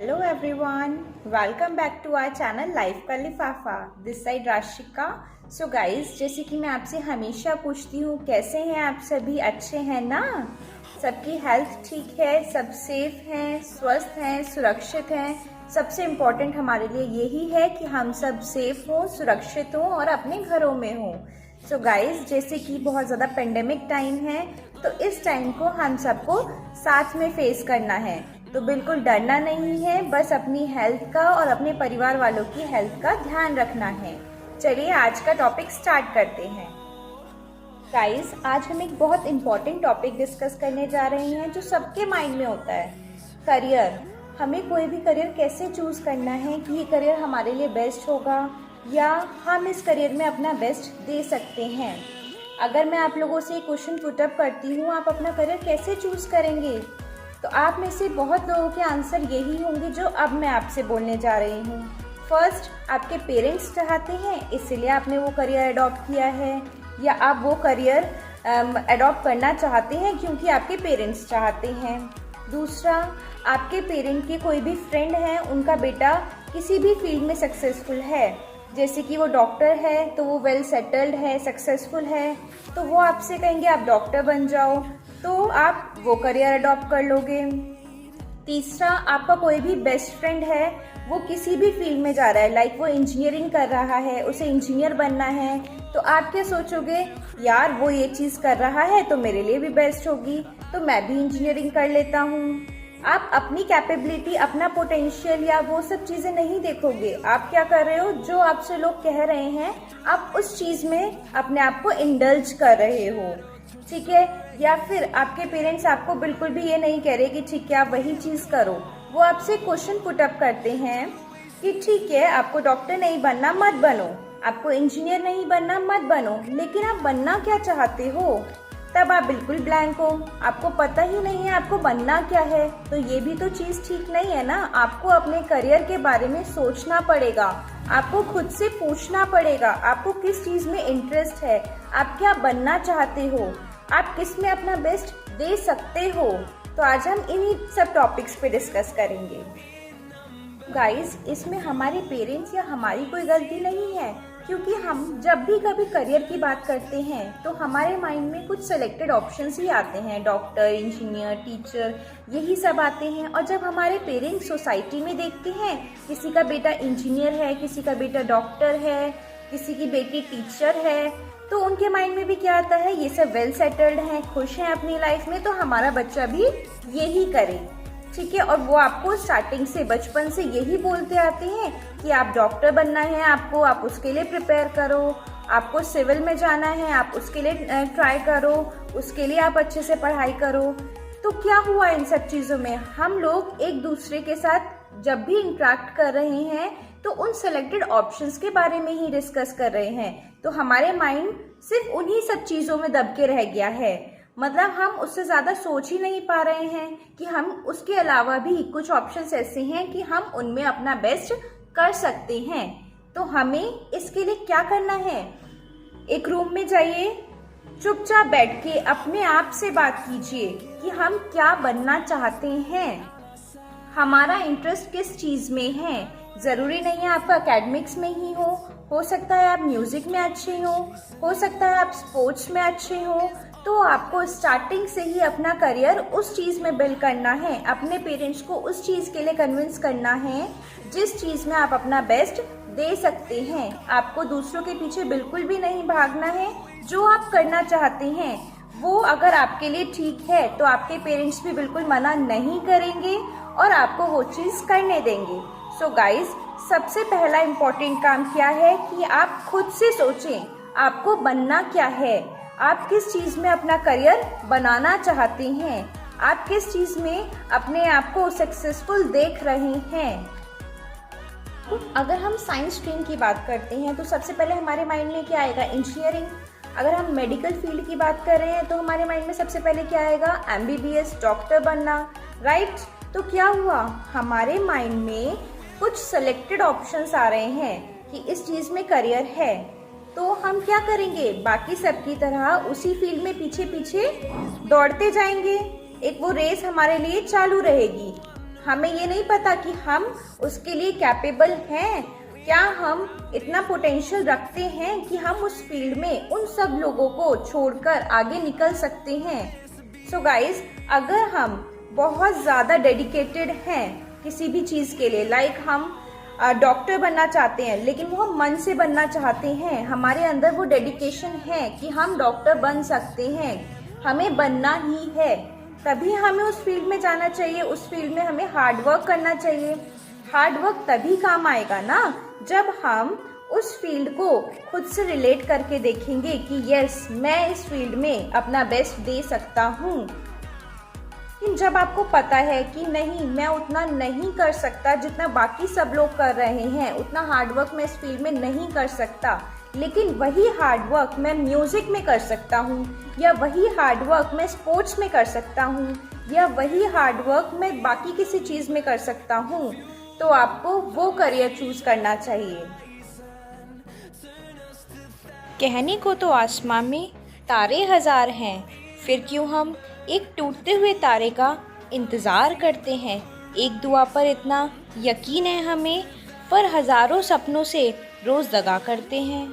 Hello everyone, welcome back to our channel life का लिफाफा। This side Rashika. So guys, जैसे कि मैं आपसे हमेशा पूछती हूँ, कैसे हैं आप सभी? अच्छे हैं ना? सबकी हेल्थ ठीक है? सब सेफ हैं, स्वस्थ हैं, सुरक्षित हैं? सबसे इम्पोर्टेंट हमारे लिए यही है कि हम सब सेफ हों, सुरक्षित हों और अपने घरों में हों। सो गाइस, जैसे कि बहुत ज़्यादा पेंडेमिक टाइम है, तो इस टाइम को हम सबको साथ में फेस करना है। तो बिल्कुल डरना नहीं है, बस अपनी हेल्थ का और अपने परिवार वालों की हेल्थ का ध्यान रखना है। चलिए आज का टॉपिक स्टार्ट करते हैं। गाइस, आज हम एक बहुत इम्पॉर्टेंट टॉपिक डिस्कस करने जा रहे हैं जो सबके माइंड में होता है, करियर। हमें कोई भी करियर कैसे चूज करना है कि ये करियर हमारे लिए बेस्ट होगा या हम इस करियर में अपना बेस्ट दे सकते हैं। अगर मैं आप लोगों से क्वेश्चन पुटअप करती हूँ, आप अपना करियर कैसे चूज करेंगे, तो आप में से बहुत लोगों के आंसर यही होंगे जो अब मैं आपसे बोलने जा रही हूँ। फर्स्ट, आपके पेरेंट्स चाहते हैं इसीलिए आपने वो करियर अडॉप्ट किया है, या आप वो करियर अडॉप्ट करना चाहते हैं क्योंकि आपके पेरेंट्स चाहते हैं। दूसरा, आपके पेरेंट के कोई भी फ्रेंड हैं, उनका बेटा किसी भी फील्ड में सक्सेसफुल है, जैसे कि वो डॉक्टर है तो वो वेल सेटल्ड है, सक्सेसफुल है, तो वो आपसे कहेंगे आप डॉक्टर बन जाओ, तो आप वो करियर अडॉप्ट कर लोगे। तीसरा, आपका कोई भी बेस्ट फ्रेंड है, वो किसी भी फील्ड में जा रहा है, लाइक वो इंजीनियरिंग कर रहा है, उसे इंजीनियर बनना है, तो आप क्या सोचोगे, यार वो ये चीज़ कर रहा है तो मेरे लिए भी बेस्ट होगी, तो मैं भी इंजीनियरिंग कर लेता हूँ। आप अपनी कैपेबिलिटी, अपना पोटेंशियल या वो सब चीज़ें नहीं देखोगे। आप क्या कर रहे हो, जो आपसे लोग कह रहे हैं आप उस चीज़ में अपने आप को इंडल्ज कर रहे हो, ठीक है। या फिर आपके पेरेंट्स आपको बिल्कुल भी ये नहीं कह रहे कि ठीक है आप वही चीज़ करो। वो आपसे क्वेश्चन पुटअप करते हैं कि ठीक है आपको डॉक्टर नहीं बनना, मत बनो, आपको इंजीनियर नहीं बनना, मत बनो, लेकिन आप बनना क्या चाहते हो? तब आप बिल्कुल ब्लैंक हो, आपको पता ही नहीं है आपको बनना क्या है। तो ये भी तो चीज़ ठीक नहीं है ना। आपको अपने करियर के बारे में सोचना पड़ेगा, आपको खुद से पूछना पड़ेगा आपको किस चीज़ में इंटरेस्ट है, आप क्या बनना चाहते हो, आप किस में अपना बेस्ट दे सकते हो। तो आज हम इन्हीं सब टॉपिक्स पे डिस्कस करेंगे। गाइस, इसमें हमारे पेरेंट्स या हमारी कोई गलती नहीं है, क्योंकि हम जब भी कभी करियर की बात करते हैं तो हमारे माइंड में कुछ सिलेक्टेड ऑप्शंस ही आते हैं, डॉक्टर, इंजीनियर, टीचर, यही सब आते हैं। और जब हमारे पेरेंट्स सोसाइटी में देखते हैं किसी का बेटा इंजीनियर है, किसी का बेटा डॉक्टर है, किसी की बेटी टीचर है, तो उनके माइंड में भी क्या आता है, ये सब वेल सेटल्ड हैं, खुश हैं अपनी लाइफ में, तो हमारा बच्चा भी यही करे, ठीक है। और वो आपको स्टार्टिंग से, बचपन से यही बोलते आते हैं कि आप डॉक्टर बनना है आपको, आप उसके लिए प्रिपेयर करो, आपको सिविल में जाना है, आप उसके लिए ट्राई करो, उसके लिए आप अच्छे से पढ़ाई करो। तो क्या हुआ इन सब चीज़ों में, हम लोग एक दूसरे के साथ जब भी इंटरेक्ट कर रहे हैं तो उन सेलेक्टेड ऑप्शंस के बारे में ही डिस्कस कर रहे हैं, तो हमारे माइंड सिर्फ उन्हीं सब चीज़ों में दब के रह गया है। मतलब हम उससे ज़्यादा सोच ही नहीं पा रहे हैं कि हम उसके अलावा भी कुछ ऑप्शंस ऐसे हैं कि हम उनमें अपना बेस्ट कर सकते हैं। तो हमें इसके लिए क्या करना है, एक रूम में जाइए, चुपचाप बैठ के अपने आप से बात कीजिए कि हम क्या बनना चाहते हैं, हमारा इंटरेस्ट किस चीज़ में है। ज़रूरी नहीं है आपका एकेडमिक्स में ही हो सकता है आप म्यूज़िक में अच्छे हो सकता है आप स्पोर्ट्स में अच्छे हो। तो आपको स्टार्टिंग से ही अपना करियर उस चीज़ में बिल्ड करना है, अपने पेरेंट्स को उस चीज़ के लिए कन्विंस करना है जिस चीज़ में आप अपना बेस्ट दे सकते हैं। आपको दूसरों के पीछे बिल्कुल भी नहीं भागना है। जो आप करना चाहते हैं वो अगर आपके लिए ठीक है तो आपके पेरेंट्स भी बिल्कुल मना नहीं करेंगे और आपको वो चीज़ करने देंगे। सो गाइज, सबसे पहला इम्पोर्टेंट काम क्या है कि आप खुद से सोचें आपको बनना क्या है, आप किस चीज़ में अपना करियर बनाना चाहते हैं, आप किस चीज़ में अपने आप को सक्सेसफुल देख रहे हैं। अगर हम साइंस स्ट्रीम की बात करते हैं तो सबसे पहले हमारे माइंड में क्या आएगा, इंजीनियरिंग। अगर हम मेडिकल फील्ड की बात कर रहे हैं तो हमारे माइंड में सबसे पहले क्या आएगा, MBBS, डॉक्टर बनना, राइट। तो क्या हुआ, हमारे माइंड में कुछ सेलेक्टेड ऑप्शंस आ रहे हैं कि इस चीज़ में करियर है, तो हम क्या करेंगे, बाकी सब की तरह उसी फील्ड में पीछे पीछे दौड़ते जाएंगे। एक वो रेस हमारे लिए चालू रहेगी। हमें ये नहीं पता कि हम उसके लिए कैपेबल हैं, क्या हम इतना पोटेंशियल रखते हैं कि हम उस फील्ड में उन सब लोगों को छोड़कर आगे निकल सकते हैं। सो गाइज, अगर हम बहुत ज़्यादा डेडिकेटेड हैं किसी भी चीज़ के लिए, लाइक हम डॉक्टर बनना चाहते हैं लेकिन वो हम मन से बनना चाहते हैं, हमारे अंदर वो डेडिकेशन है कि हम डॉक्टर बन सकते हैं, हमें बनना ही है, तभी हमें उस फील्ड में जाना चाहिए। उस फील्ड में हमें हार्ड वर्क करना चाहिए। हार्ड वर्क तभी काम आएगा ना जब हम उस फील्ड को खुद से रिलेट करके देखेंगे कि यस, मैं इस फील्ड में अपना बेस्ट दे सकता हूँ। लेकिन जब आपको पता है कि नहीं, मैं उतना नहीं कर सकता जितना बाकी सब लोग कर रहे हैं, उतना हार्ड वर्क मैं इस फील्ड में नहीं कर सकता, लेकिन वही हार्ड वर्क मैं म्यूज़िक में कर सकता हूँ, या वही हार्ड वर्क मैं स्पोर्ट्स में कर सकता हूँ, या वही हार्ड वर्क मैं बाकी किसी चीज़ में कर सकता हूँ, तो आपको वो करियर चूज करना चाहिए। कहने को तो आसमां में तारे हजार हैं, फिर क्यों हम एक टूटते हुए तारे का इंतज़ार करते हैं। एक दुआ पर इतना यकीन है हमें, पर हज़ारों सपनों से रोज़ दगा करते हैं।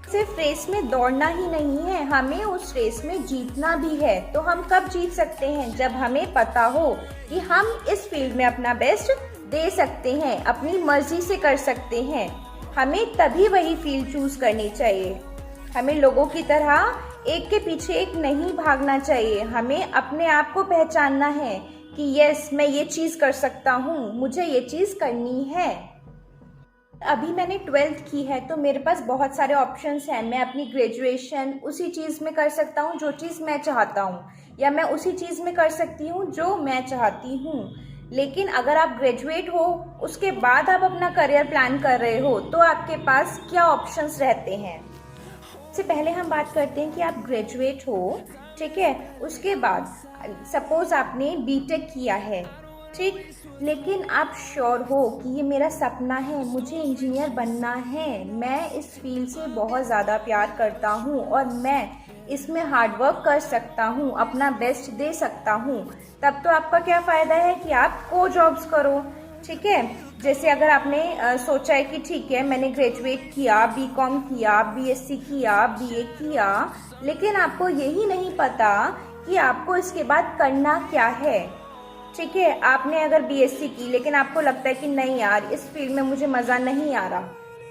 सिर्फ रेस में दौड़ना ही नहीं है, हमें उस रेस में जीतना भी है। तो हम कब जीत सकते हैं? जब हमें पता हो कि हम इस फील्ड में अपना बेस्ट दे सकते हैं, अपनी मर्जी से कर सकते हैं, हमें तभी वही फील्ड चूज करनी चाहिए। हमें लोगों की तरह एक के पीछे एक नहीं भागना चाहिए। हमें अपने आप को पहचानना है कि यस, मैं ये चीज़ कर सकता हूँ, मुझे ये चीज़ करनी है। अभी मैंने 12th की है तो मेरे पास बहुत सारे ऑप्शंस हैं। मैं अपनी ग्रेजुएशन उसी चीज़ में कर सकता हूँ जो चीज़ मैं चाहता हूँ, या मैं उसी चीज़ में कर सकती हूँ जो मैं चाहती हूँ। लेकिन अगर आप ग्रेजुएट हो, उसके बाद आप अपना करियर प्लान कर रहे हो, तो आपके पास क्या ऑप्शंस रहते हैं। सबसे पहले हम बात करते हैं कि आप ग्रेजुएट हो, ठीक है। उसके बाद सपोज आपने बीटेक किया है, ठीक, लेकिन आप श्योर हो कि ये मेरा सपना है, मुझे इंजीनियर बनना है, मैं इस फील्ड से बहुत ज़्यादा प्यार करता हूँ और मैं इसमें हार्ड वर्क कर सकता हूँ, अपना बेस्ट दे सकता हूँ, तब तो आपका क्या फ़ायदा है कि आप को जॉब्स करो, ठीक है। जैसे अगर आपने सोचा है कि ठीक है, मैंने ग्रेजुएट किया, बीकॉम किया, बीएससी किया, बीए किया, लेकिन आपको यही नहीं पता कि आपको इसके बाद करना क्या है, ठीक है। आपने अगर बीएससी की लेकिन आपको लगता है कि नहीं यार, इस फील्ड में मुझे मज़ा नहीं आ रहा,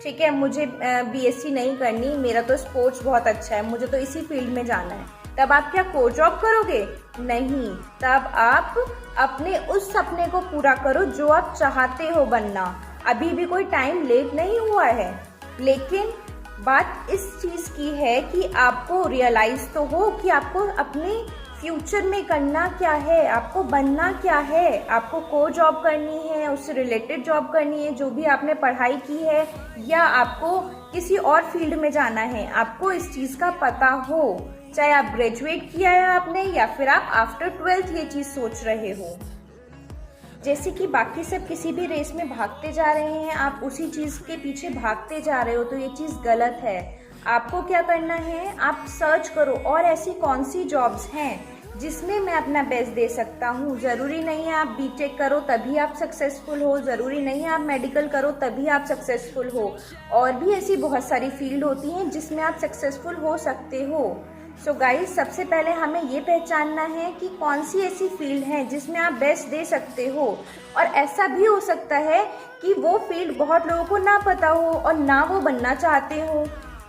ठीक है, मुझे बीएससी नहीं करनी, मेरा तो स्पोर्ट्स बहुत अच्छा है, मुझे तो इसी फील्ड में जाना है, तब आप क्या को जॉब करोगे? नहीं, तब आप अपने उस सपने को पूरा करो जो आप चाहते हो बनना। अभी भी कोई टाइम लेट नहीं हुआ है, लेकिन बात इस चीज़ की है कि आपको रियलाइज तो हो कि आपको अपने फ्यूचर में करना क्या है, आपको बनना क्या है। आपको को जॉब करनी है, उससे रिलेटेड जॉब करनी है जो भी आपने पढ़ाई की है, या आपको किसी और फील्ड में जाना है, आपको इस चीज़ का पता हो। चाहे आप ग्रेजुएट किया है आपने, या फिर आप आफ्टर 12th ये चीज़ सोच रहे हो। जैसे कि बाकी सब किसी भी रेस में भागते जा रहे हैं, आप उसी चीज़ के पीछे भागते जा रहे हो, तो ये चीज़ गलत है। आपको क्या करना है, आप सर्च करो और ऐसी कौन सी जॉब्स हैं जिसमें मैं अपना बेस्ट दे सकता हूँ। ज़रूरी नहीं है आप बीटेक करो तभी आप सक्सेसफुल हो, ज़रूरी नहीं है आप मेडिकल करो तभी आप सक्सेसफुल हो, और भी ऐसी बहुत सारी फील्ड होती हैं जिसमें आप सक्सेसफुल हो सकते हो। सो गाइस, सबसे पहले हमें ये पहचानना है कि कौन सी ऐसी फील्ड है जिसमें आप बेस्ट दे सकते हो। और ऐसा भी हो सकता है कि वो फील्ड बहुत लोगों को ना पता हो और ना वो बनना चाहते हो,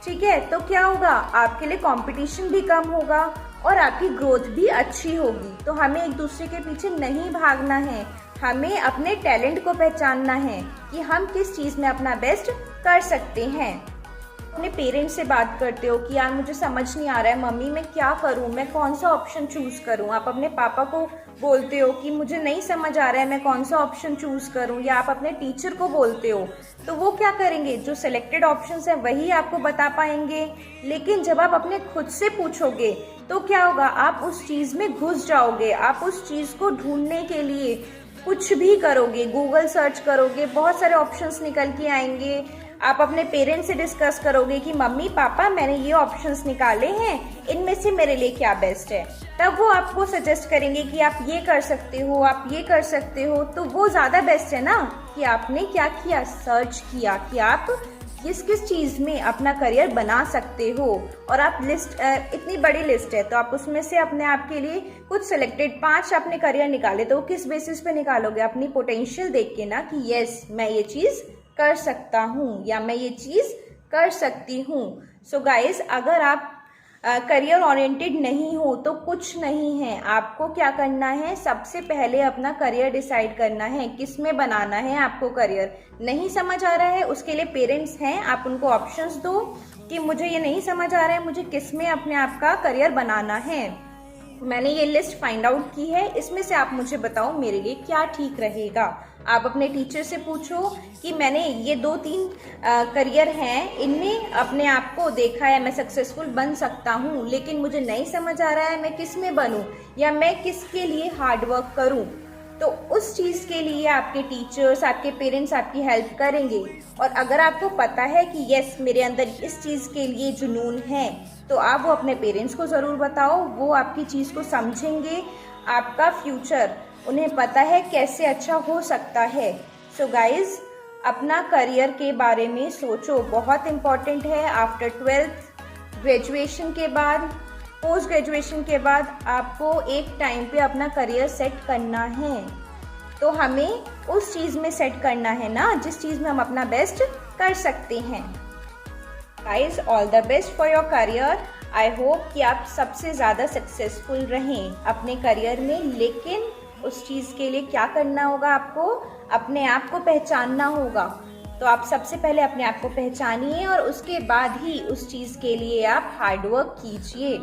ठीक है। तो क्या होगा, आपके लिए कंपटीशन भी कम होगा और आपकी ग्रोथ भी अच्छी होगी। तो हमें एक दूसरे के पीछे नहीं भागना है, हमें अपने टैलेंट को पहचानना है कि हम किस चीज़ में अपना बेस्ट कर सकते हैं। अपने पेरेंट्स से बात करते हो कि यार मुझे समझ नहीं आ रहा है मम्मी, मैं क्या करूं, मैं कौन सा ऑप्शन चूज़ करूं। आप अपने पापा को बोलते हो कि मुझे नहीं समझ आ रहा है, मैं कौन सा ऑप्शन चूज़ करूं, या आप अपने टीचर को बोलते हो, तो वो क्या करेंगे, जो सिलेक्टेड ऑप्शंस हैं वही आपको बता पाएंगे। लेकिन जब आप अपने खुद से पूछोगे तो क्या होगा, आप उस चीज़ में घुस जाओगे, आप उस चीज़ को ढूंढने के लिए कुछ भी करोगे, गूगल सर्च करोगे, बहुत सारे ऑप्शंस निकल के आएंगे, आप अपने पेरेंट्स से डिस्कस करोगे कि मम्मी पापा मैंने ये ऑप्शंस निकाले हैं, इनमें से मेरे लिए क्या बेस्ट है, तब वो आपको सजेस्ट करेंगे कि आप ये कर सकते हो, आप ये कर सकते हो। तो वो ज़्यादा बेस्ट है ना कि आपने क्या किया, सर्च किया कि आप किस किस चीज़ में अपना करियर बना सकते हो। और आप लिस्ट इतनी बड़ी लिस्ट है तो आप उसमें से अपने आप के लिए कुछ सिलेक्टेड 5 अपने करियर निकाले, तो किस बेसिस पे निकालोगे, अपनी पोटेंशियल देख के ना कि यस मैं ये चीज़ कर सकता हूँ या मैं ये चीज़ कर सकती हूँ। सो गाइज, अगर आप करियर ओरिएंटेड नहीं हो तो कुछ नहीं है, आपको क्या करना है, सबसे पहले अपना करियर डिसाइड करना है, किस में बनाना है आपको करियर। नहीं समझ आ रहा है, उसके लिए पेरेंट्स हैं, आप उनको ऑप्शंस दो कि मुझे ये नहीं समझ आ रहा है, मुझे किस में अपने आप का करियर बनाना है। मैंने ये लिस्ट फाइंड आउट की है, इसमें से आप मुझे बताओ मेरे लिए क्या ठीक रहेगा। आप अपने टीचर से पूछो कि मैंने ये 2-3 करियर हैं, इनमें अपने आप को देखा है, मैं सक्सेसफुल बन सकता हूँ, लेकिन मुझे नहीं समझ आ रहा है मैं किस में बनूँ या मैं किसके लिए हार्ड वर्क करूँ। तो उस चीज़ के लिए आपके टीचर्स, आपके पेरेंट्स आपकी हेल्प करेंगे। और अगर आपको पता है कि यस मेरे अंदर इस चीज़ के लिए जुनून है, तो आप वो अपने पेरेंट्स को ज़रूर बताओ, वो आपकी चीज़ को समझेंगे, आपका फ्यूचर उन्हें पता है कैसे अच्छा हो सकता है। सो गाइज, अपना करियर के बारे में सोचो, बहुत इम्पॉर्टेंट है। आफ्टर 12th, ग्रेजुएशन के बाद, पोस्ट ग्रेजुएशन के बाद आपको एक टाइम पे अपना करियर सेट करना है, तो हमें उस चीज़ में सेट करना है ना जिस चीज़ में हम अपना बेस्ट कर सकते हैं। Guys, all the best for your career. I hope कि आप सबसे ज़्यादा सक्सेसफुल रहें अपने करियर में, लेकिन उस चीज़ के लिए क्या करना होगा, आपको अपने आप को पहचानना होगा। तो आप सबसे पहले अपने आप को पहचानिए और उसके बाद ही उस चीज़ के लिए आप हार्ड वर्क कीजिए।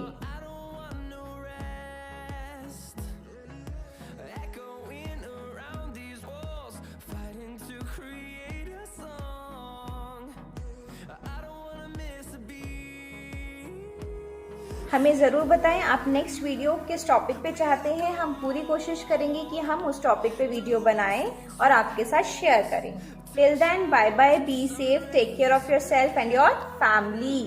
हमें ज़रूर बताएं आप नेक्स्ट वीडियो किस टॉपिक पे चाहते हैं, हम पूरी कोशिश करेंगे कि हम उस टॉपिक पे वीडियो बनाएं और आपके साथ शेयर करें। Till then, bye bye, be safe, take care of yourself and your family.